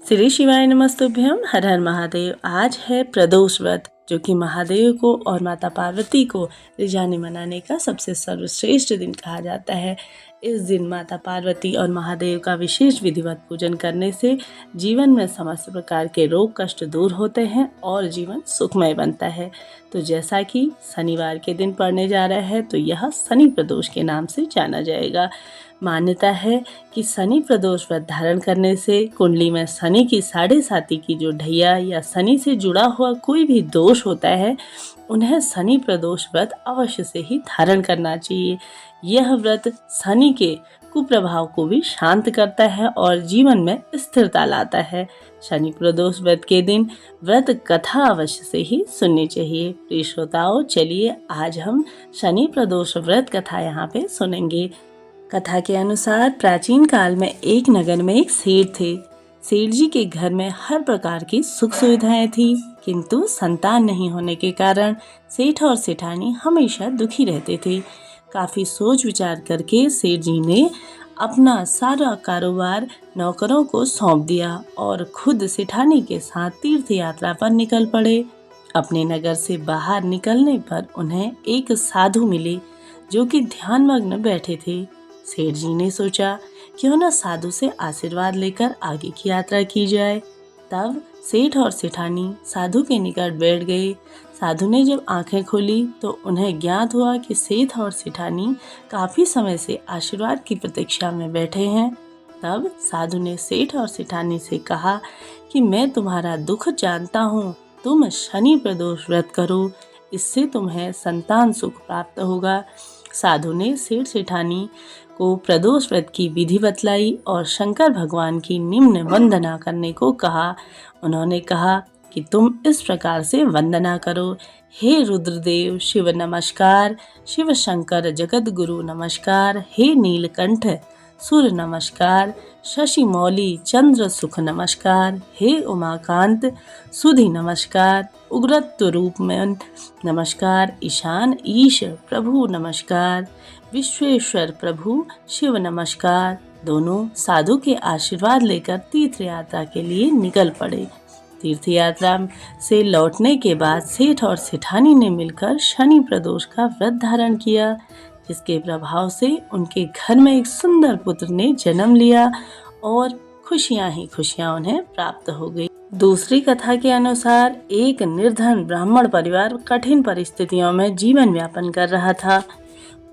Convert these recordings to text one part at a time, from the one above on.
श्री शिवाय नमस्तुभ्यम। हर हर महादेव। आज है प्रदोष व्रत, जो कि महादेव को और माता पार्वती को रिझाने मनाने का सबसे सर्वश्रेष्ठ दिन कहा जाता है। इस दिन माता पार्वती और महादेव का विशेष विधिवत पूजन करने से जीवन में समस्त प्रकार के रोग कष्ट दूर होते हैं और जीवन सुखमय बनता है। तो जैसा कि शनिवार के दिन पड़ने जा रहा है, तो यह शनि प्रदोष के नाम से जाना जाएगा। मान्यता है कि शनि प्रदोष व्रत धारण करने से कुंडली में शनि की 7.5 की जो ढैया या शनि से जुड़ा हुआ कोई भी दोष होता है, उन्हें शनि प्रदोष व्रत अवश्य से ही धारण करना चाहिए। यह व्रत शनि के कुप्रभाव को भी शांत करता है और जीवन में स्थिरता लाता है। शनि प्रदोष व्रत के दिन व्रत कथा अवश्य से ही सुननी चाहिए। प्रिय श्रोताओं, चलिए आज हम शनि प्रदोष व्रत कथा यहाँ पे सुनेंगे। कथा के अनुसार प्राचीन काल में एक नगर में एक सेठ थे। सेठ जी के घर में हर प्रकार की सुख सुविधाएं थी, किंतु संतान नहीं होने के कारण सेठ और सेठानी हमेशा दुखी रहते थे। काफी सोच विचार करके सेठ जी ने अपना सारा कारोबार नौकरों को सौंप दिया और खुद सेठानी के साथ तीर्थ यात्रा पर निकल पड़े। अपने नगर से बाहर निकलने पर उन्हें एक साधु मिले, जो कि ध्यानमग्न बैठे थे। सेठ जी ने सोचा क्यों न साधु से आशीर्वाद लेकर आगे की यात्रा की जाए। तब सेठ और सेठानी साधु के निकट बैठ गए। साधु ने जब आंखें खोली तो उन्हें ज्ञात हुआ कि सेठ और सेठानी काफी समय से आशीर्वाद की प्रतीक्षा में बैठे हैं। तब साधु ने सेठ और सेठानी से कहा कि मैं तुम्हारा दुख जानता हूँ, तुम शनि प्रदोष व्रत करो, इससे तुम्हें संतान सुख प्राप्त होगा। साधु ने सेठ सेठानी को प्रदोष व्रत की विधि बतलाई और शंकर भगवान की निम्न वंदना करने को कहा। उन्होंने कहा कि तुम इस प्रकार से वंदना करो। हे रुद्रदेव शिव नमस्कार, शिव शंकर जगत गुरु नमस्कार, हे नीलकंठ सूर्य नमस्कार, शशि मौली चंद्र सुख नमस्कार, हे उमाकांत सुधि नमस्कार, उग्रत्व रूप में नमस्कार, ईशान ईश प्रभु नमस्कार, विश्वेश्वर प्रभु शिव नमस्कार। दोनों साधु के आशीर्वाद लेकर तीर्थ यात्रा के लिए निकल पड़े। तीर्थ यात्रा से लौटने के बाद सेठ और सेठानी ने मिलकर शनि प्रदोष का व्रत धारण किया, जिसके प्रभाव से उनके घर में एक सुंदर पुत्र ने जन्म लिया और खुशियां ही खुशियां उन्हें प्राप्त हो गई। दूसरी कथा के अनुसार एक निर्धन ब्राह्मण परिवार कठिन परिस्थितियों में जीवन यापन कर रहा था।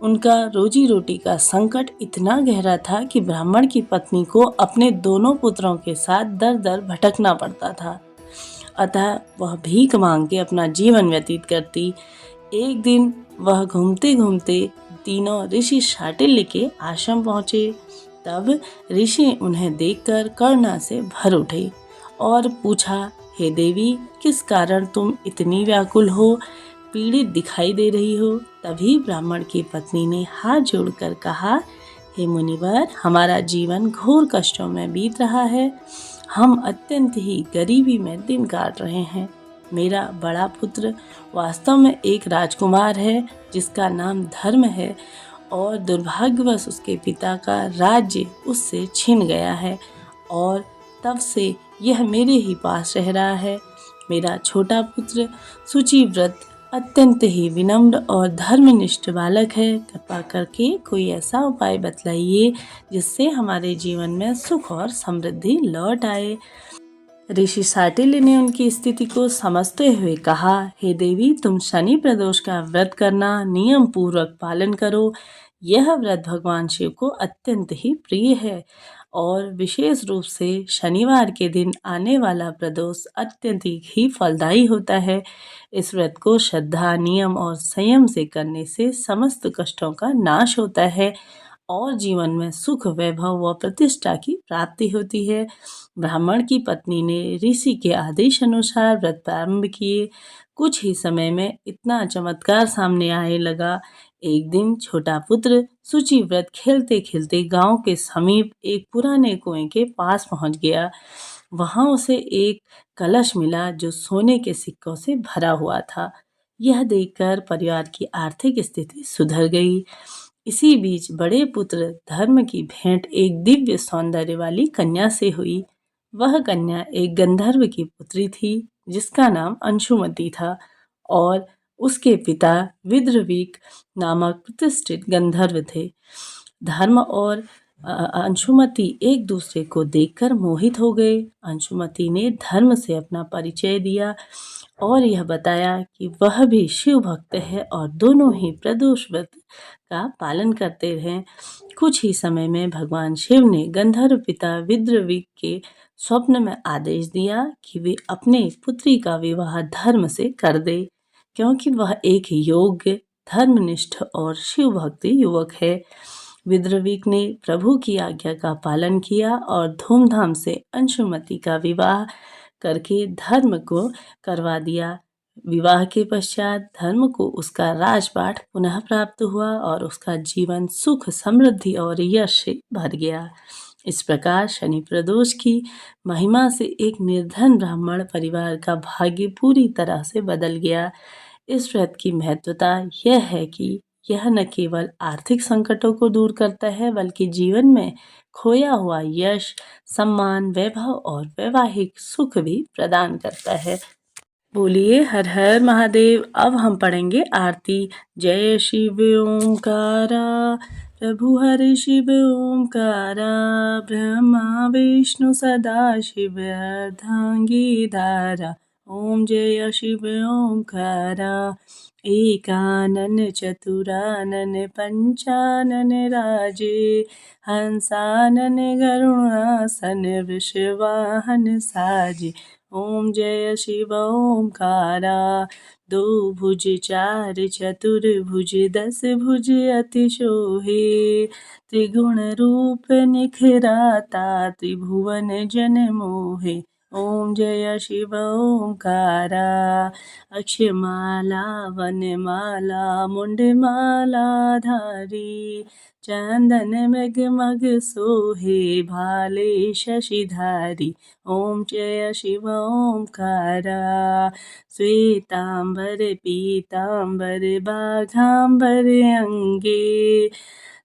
उनका रोजी रोटी का संकट इतना गहरा था कि ब्राह्मण की पत्नी को अपने दोनों पुत्रों के साथ दर दर भटकना पड़ता था। अतः वह भीख मांग के अपना जीवन व्यतीत करती। एक दिन वह घूमते घूमते तीनों ऋषि शाटिल्य के आश्रम पहुँचे। तब ऋषि उन्हें देखकर करुणा से भर उठे और पूछा, हे देवी, किस कारण तुम इतनी व्याकुल हो, पीड़ित दिखाई दे रही हो। तभी ब्राह्मण की पत्नी ने हाथ जोड़कर कहा, हे मुनिवर, हमारा जीवन घोर कष्टों में बीत रहा है। हम अत्यंत ही गरीबी में दिन काट रहे हैं। मेरा बड़ा पुत्र वास्तव में एक राजकुमार है, जिसका नाम धर्म है, और दुर्भाग्यवश उसके पिता का राज्य उससे छिन गया है और तब से यह मेरे ही पास रह रहा है। मेरा छोटा पुत्र शुचिव्रत अत्यंत ही विनम्र और धर्मनिष्ठ बालक है। कृपा करके कोई ऐसा उपाय बतलाइए जिससे हमारे जीवन में सुख और समृद्धि लौट आए। ऋषि शाटिल्य ने उनकी स्थिति को समझते हुए कहा, हे देवी, तुम शनि प्रदोष का व्रत करना नियम पूर्वक पालन करो। यह व्रत भगवान शिव को अत्यंत ही प्रिय है और विशेष रूप से शनिवार के दिन आने वाला प्रदोष अत्यंत ही फलदायी होता है। इस व्रत को श्रद्धा, नियम और संयम से करने से समस्त कष्टों का नाश होता है और जीवन में सुख, वैभव व प्रतिष्ठा की प्राप्ति होती है। ब्राह्मण की पत्नी ने ऋषि के आदेश अनुसार व्रत प्रारंभ किए। कुछ ही समय में इतना चमत्कार सामने आने लगा। एक दिन छोटा पुत्र शुचि व्रत खेलते खेलते गांव के समीप एक पुराने कुएं के पास पहुंच गया। वहां उसे एक कलश मिला जो सोने के सिक्कों से भरा हुआ था। यह देखकर परिवार की आर्थिक स्थिति सुधर गई। इसी बीच बड़े पुत्र धर्म की भेंट एक दिव्य सौंदर्य वाली कन्या से हुई। वह कन्या एक गंधर्व की पुत्री थी जिसका नाम अंशुमति था और उसके पिता विद्रवीक नामक प्रतिष्ठित गंधर्व थे। धर्म और अंशुमति एक दूसरे को देखकर मोहित हो गए। अंशुमति ने धर्म से अपना परिचय दिया और यह बताया कि वह भी शिव भक्त है और दोनों ही प्रदोष व्रत का पालन करते हैं। कुछ ही समय में भगवान शिव ने गंधर्व पिता विद्रवीक के स्वप्न में आदेश दिया कि वे अपने पुत्री का विवाह धर्म से कर दे, क्योंकि वह एक योग्य, धर्मनिष्ठ और शिव भक्ति युवक है। विद्रवीक ने प्रभु की आज्ञा का पालन किया और धूमधाम से अंशुमति का विवाह करके धर्म को करवा दिया। विवाह के पश्चात धर्म को उसका राजपाट पुनः प्राप्त हुआ और उसका जीवन सुख, समृद्धि और यश से भर गया। इस प्रकार शनि प्रदोष की महिमा से एक निर्धन ब्राह्मण परिवार का भाग्य पूरी तरह से बदल गया। इस व्रत की महत्वता यह है कि यह न केवल आर्थिक संकटों को दूर करता है बल्कि जीवन में खोया हुआ यश, सम्मान, वैभव और वैवाहिक सुख भी प्रदान करता है। बोलिए हर हर महादेव। अब हम पढ़ेंगे आरती। जय शिव ओंकारा, प्रभु हरि शिव ओंकारा, ब्रह्मा विष्णु सदा शिव अर्धांगी धारा। ओम जय शिव ओंकारा। एकानन चतुरानन पंचानन राजे, हंसानन गरुणासन वृषवाहन साजे। ओम जय शिव ओंकारा। दो भुज चार चतुर्भुज दस भुज अति शोहे, त्रिगुण रूप निखराता त्रिभुवन जन मोहे। ओम जय शिव ओंकारा। अक्षमाला वनमाला मुंडमाला धारी, चंदन मृग मग सोहे भाले शशिधारी। ओम जय शिव ओंकारा। श्वेतांबर पीतांबर बाघांबर अंगे,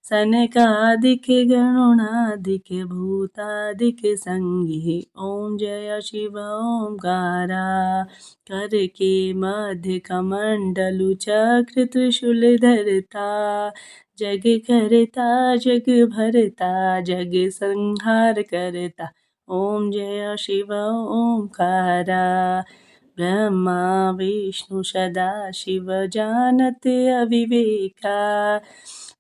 सनकादिक गरुणादिक भूतादिक संगे। ओम जय शिव ओंकारा। कर के मध्य कमंडलु चक्र त्रिशूल धरता, जग करता जग भरता जग संहार करता। ओम जय शिव ओंकारा। ब्रह्मा विष्णु सदा शिव जानत अविवेका,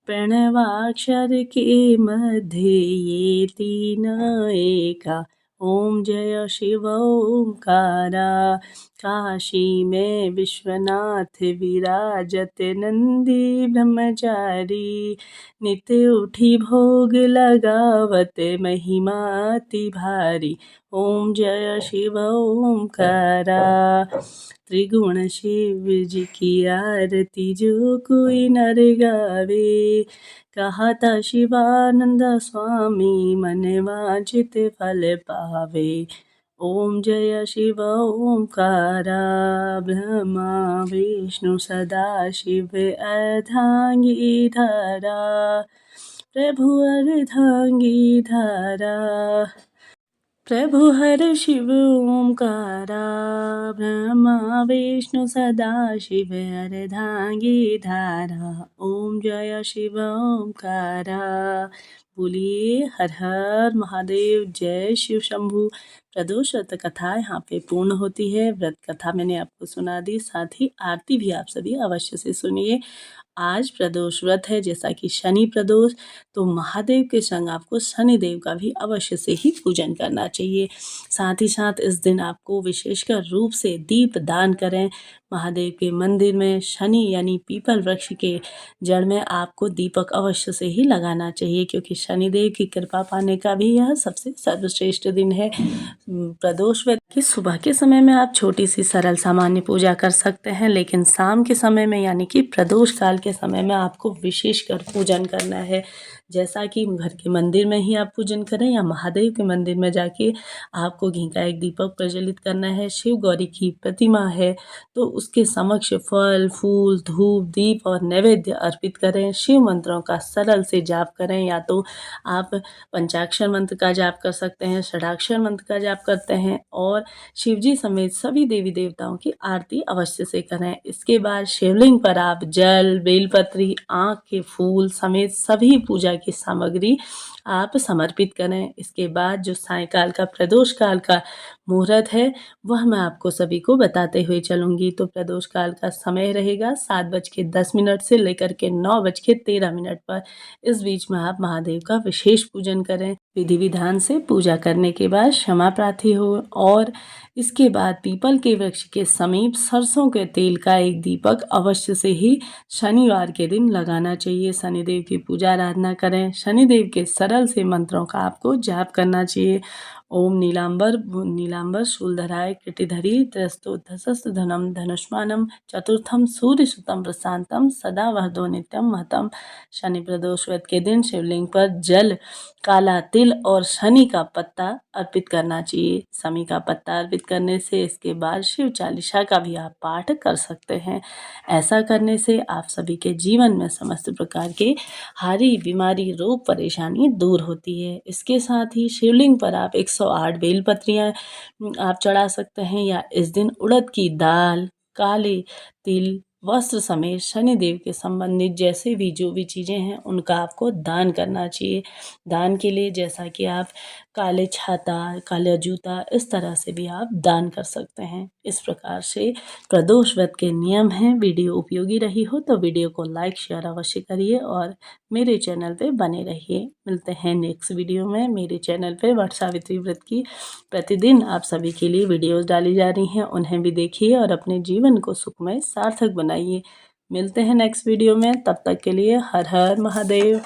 प्रणवाक्षर के मध्य ये तीन एका। ओम जय शिव ओंकारा। काशी में विश्वनाथ विराजत नंदी ब्रह्मचारी, नित उठी भोग लगावत महिमा अति भारी। ओम जय शिव ओंकारा। त्रिगुण शिव जी की आरती जो कोई नर गावे, कहता शिवानंद स्वामी मन वांछित फल पावे। ओम जय शिव ओंकारा। ब्रह्मा विष्णु सदा शिव अर्धांगी धारा, प्रभु अर्धांगी धारा। प्रभु हर शिव ओंकारा। ब्रह्मा विष्णु सदा शिव अर्धांगी धारा। ओम जय शिव ओंकारा। बोलिए हर हर महादेव। जय शिव शंभू। प्रदोष व्रत कथा यहाँ पे पूर्ण होती है। व्रत कथा मैंने आपको सुना दी, साथ ही आरती भी आप सभी अवश्य से सुनिए। आज प्रदोष व्रत है, जैसा कि शनि प्रदोष, तो महादेव के संग आपको शनिदेव का भी अवश्य से ही पूजन करना चाहिए। साथ ही साथ इस दिन आपको विशेषकर रूप से दीप दान करें। महादेव के मंदिर में शनि यानी पीपल वृक्ष के जड़ में आपको दीपक अवश्य से ही लगाना चाहिए, क्योंकि शनिदेव की कृपा पाने का भी यह सबसे सर्वश्रेष्ठ दिन है। प्रदोष व्रत की सुबह के समय में आप छोटी सी सरल सामान्य पूजा कर सकते हैं, लेकिन शाम के समय में यानी कि प्रदोष काल के समय में आपको विशेषकर पूजन करना है। जैसा कि घर के मंदिर में ही आप पूजन करें या महादेव के मंदिर में जाके आपको घी का एक दीपक प्रज्वलित करना है। शिव गौरी की प्रतिमा है तो उसके समक्ष फल, फूल, धूप, दीप और नैवेद्य अर्पित करें। शिव मंत्रों का सरल से जाप करें, या तो आप पंचाक्षर मंत्र का जाप कर सकते हैं, षडाक्षर मंत्र का जाप करते हैं, और शिवजी समेत सभी देवी देवताओं की आरती अवश्य से करें। इसके बाद शिवलिंग पर आप जल, बेलपत्री, आँख के फूल समेत सभी पूजा की सामग्री आप समर्पित करें। इसके बाद जो सायंकाल का प्रदोष काल का मुहूर्त है वह मैं आपको सभी को बताते हुए चलूँगी। तो प्रदोष काल का समय रहेगा 7:10 से लेकर के 9:13 पर। इस बीच में आप महादेव का विशेष पूजन करें। विधि विधान से पूजा करने के बाद क्षमा प्रार्थी हो, और इसके बाद पीपल के वृक्ष के समीप सरसों के तेल का एक दीपक अवश्य से ही शनिवार के दिन लगाना चाहिए। शनिदेव की पूजा आराधना करें। शनिदेव के सरल से मंत्रों का आपको जाप करना चाहिए। ओम नीलांबर शूलधराय कृटिधरी त्रस्तोधसस्तु धनम धनुष्मानम चतुर्थम सूर्यसुतम प्रशांतम सदा वरदो नित्यम महतम। शनि प्रदोष व्रत के दिन शिवलिंग पर जल, काला तिल और शनि का पत्ता अर्पित करना चाहिए। शनि का पत्ता अर्पित करने से इसके बाद शिव चालीसा का भी आप पाठ कर सकते हैं। ऐसा करने से आप सभी के जीवन में समस्त प्रकार के हारी बीमारी, रोग, परेशानी दूर होती है। इसके साथ ही शिवलिंग पर आप 108 बेलपत्रियाँ आप चढ़ा सकते हैं, या इस दिन उड़द की दाल, काले तिल, वस्त्र समेत शनिदेव के संबंधित जैसे भी जो भी चीज़ें हैं उनका आपको दान करना चाहिए। दान के लिए जैसा कि आप काले छाता, काला जूता, इस तरह से भी आप दान कर सकते हैं। इस प्रकार से प्रदोष व्रत के नियम हैं। वीडियो उपयोगी रही हो तो वीडियो को लाइक शेयर अवश्य करिए और मेरे चैनल पे बने रहिए। मिलते हैं नेक्स्ट वीडियो में। मेरे चैनल पे वट सावित्री व्रत की प्रतिदिन आप सभी के लिए वीडियोस डाली जा रही हैं, उन्हें भी देखिए और अपने जीवन को सुखमय सार्थक बनाइए। मिलते हैं नेक्स्ट वीडियो में, तब तक के लिए हर हर महादेव।